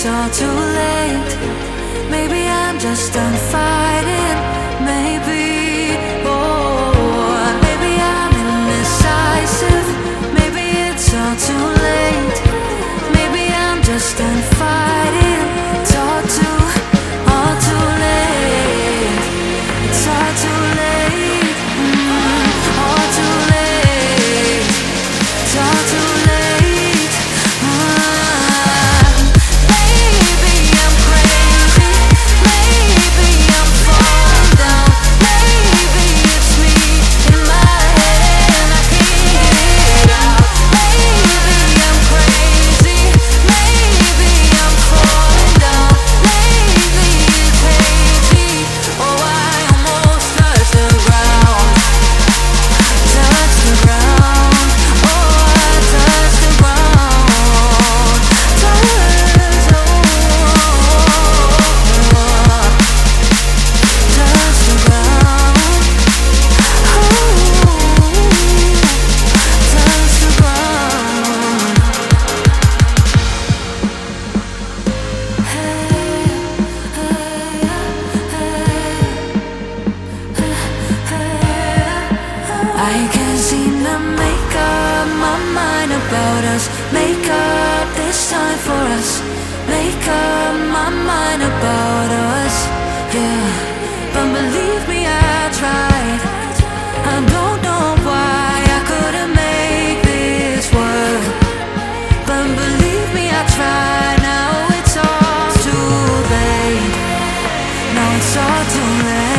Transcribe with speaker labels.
Speaker 1: it's all too late. Maybe I'm just done fighting. Maybe, oh, maybe I'm indecisive. Maybe it's all too late. Maybe I'm just done fighting. It's all too late. It's all too late. All too late. It's all too late. Maybe I'm crazy. Maybe I'm falling down. Maybe it's me in my head and I can't get it out. Maybe I'm crazy. Maybe I'm falling down. Maybe it's crazy. Oh, I almost touched the ground. Touch the ground. Oh, I touched the ground. Touch the ground. Touch the ground. I can't seem to make up my mind about us. Make up this time for us. Make up my mind about us. Yeah, but believe me, I tried. I don't know why I couldn't make this work. But believe me, I tried. Now it's all too late. Now it's all too late.